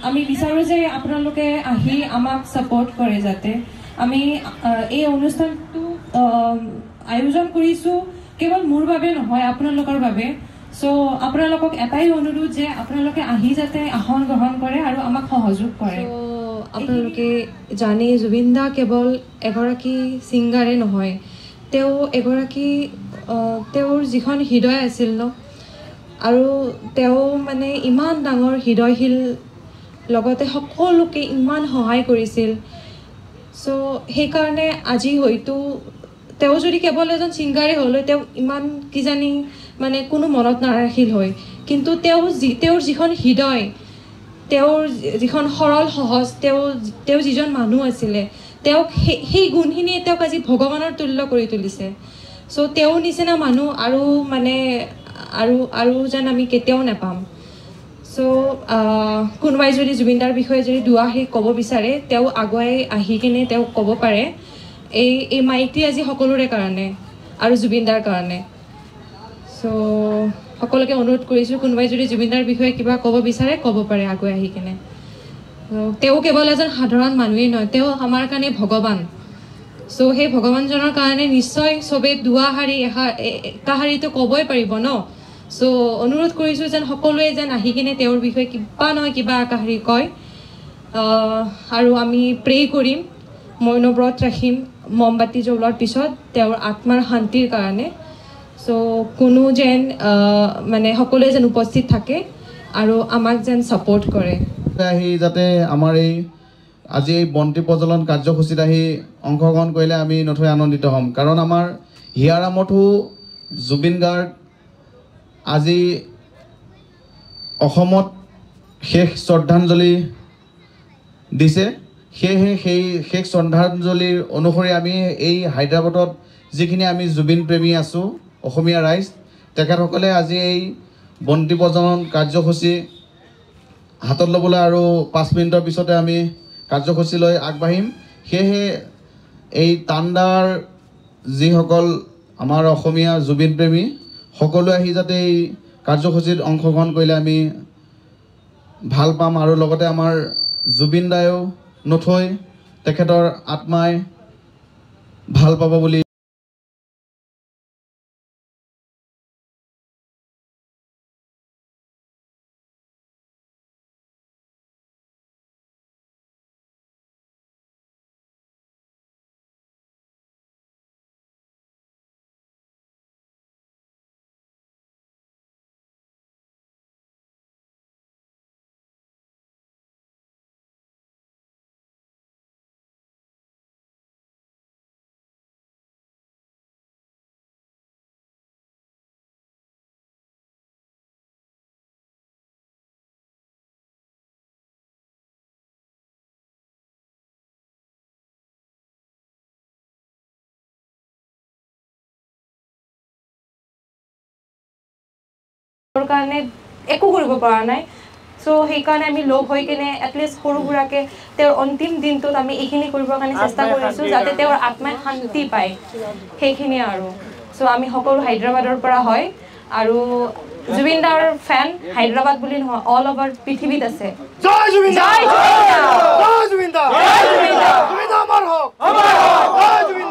আমি বিচাৰো যে আপোনালোকে আহি আমাক সাপোৰ্ট কৰে যাতে আমি এই অনুষ্ঠানটো আয়োজন কৰিছো কেৱল মোৰ বাবে নহয় আপোনালোকৰ বাবে সো আপোনালোকক এটাই অনুৰোধ যে আপোনালোকে আহি যাতে আসন গ্ৰহণ কৰে আৰু আমাক সহযোগ কৰে আপোনালোকে জানে জুবিন দা কেৱল এগৰাকী সিংগাৰে নহয় তেওঁ এগৰাকী তেওঁৰ যিখন হৃদয় আছিল ন আৰু তেওঁ মানে ইমান ডাঙৰ হৃদয়শীল লগতে সকলোকে ইমান সহায় কৰিছিল সো সেইকাৰণে আজি হয়তো তেওঁ যদি কেৱল এজন সিংগাৰে হ'ল তেওঁ ইমান কি জানি মানে কোনো মনত নাৰাখিল হয় কিন্তু তেওঁৰ যিখন হৃদয় তেওঁৰ যিখন সৰল সহজ তেওঁ যিজন মানুহ আছিলে তেওঁক সেই গুণখিনিয়ে তেওঁক আজি ভগৱানৰ তুল্য কৰি তুলিছে সো তেওঁৰ নিচিনা মানুহ আৰু মানে আৰু যেন আমি কেতিয়াও নাপাম সো কোনোবাই যদি জুবিন দাৰ বিষয়ে যদি দুআষাৰি ক'ব বিচাৰে তেওঁ আগুৱাই আহি কিনে তেওঁ ক'ব পাৰে এই মাইকটি আজি সকলোৰে কাৰণে আৰু জুবিন দাৰ কাৰণে সো সকলোকে অনুৰোধ কৰিছোঁ কোনোবাই যদি জুবিন দাৰ বিষয়ে কিবা ক'ব বিচাৰে ক'ব পাৰে আগুৱাই আহি কিনে তেওঁ কেৱল এজন সাধাৰণ মানুহেই নহয় তেওঁ আমাৰ কাৰণে ভগৱান সো সেই ভগৱানজনৰ কাৰণে নিশ্চয় চবে দুআষাৰি একাষাৰিটো ক'বই পাৰিব ন সো অনুৰোধ কৰিছোঁ যেন সকলোৱে যেন আহি কিনে তেওঁৰ বিষয়ে কিবা নহয় কিবা একাষাৰি কয় আৰু আমি প্ৰে কৰিম মৌনব্ৰত ৰাখিম মমবাতি জ্বলোৱাৰ পিছত তেওঁৰ আত্মাৰ শান্তিৰ কাৰণে সো কোনো যেন মানে সকলোৱে যেন উপস্থিত থাকে আৰু আমাক যেন সাপোৰ্ট কৰে আহি যাতে আমাৰ এই আজি এই বন্তি প্ৰজ্বলন কাৰ্যসূচীত আহি অংশগ্ৰহণ কৰিলে আমি নথৈ আনন্দিত হ'ম কাৰণ আমাৰ হিয়াৰামতো জুবিন গাৰ্গ আজি অসমত শেষ শ্ৰদ্ধাঞ্জলি দিছে সেয়েহে সেই শেষ শ্ৰদ্ধাঞ্জলিৰ অনুসৰি আমি এই হায়দৰাবাদত যিখিনি আমি জুবিন প্ৰেমী আছোঁ অসমীয়া ৰাইজ তেখেতসকলে আজি এই বন্তি প্ৰজ্বলন কাৰ্যসূচী হাতত ল'বলৈ আৰু 5 মিনিটৰ পিছতে আমি কাৰ্যসূচীলৈ আগবাঢ়িম সেয়েহে এই তাণ্ডাৰ যিসকল আমাৰ অসমীয়া জুবিন প্ৰেমী সকলোৱে আহি যাতে এই কাৰ্যসূচীত অংশগ্ৰহণ কৰিলে আমি ভাল পাম আৰু লগতে আমাৰ জুবিন দায়েও নথৈ তেখেতৰ আত্মাই ভাল পাব বুলি কাৰণে একো কৰিব পৰা নাই সো সেইকাৰণে আমি লগ হৈ কিনে এটলিষ্ট সৰু সুৰাকে তেওঁৰ অন্তিম দিনটোত আমি এইখিনি কৰিবৰ কাৰণে চেষ্টা কৰিছোঁ যাতে তেওঁৰ আত্মাই শান্তি পায় সেইখিনি আৰু সো আমি সকলো হায়দৰাবাদৰ পৰা হয় আৰু জুবিন দাৰ ফেন হায়দৰাবাদ বুলি নহয় অল ওভাৰ পৃথিৱীত আছে জয় জুবিন দা জয় জুবিন দা জয় জুবিন দা জয় জুবিন দা আমাৰ হওক জয় জুবিন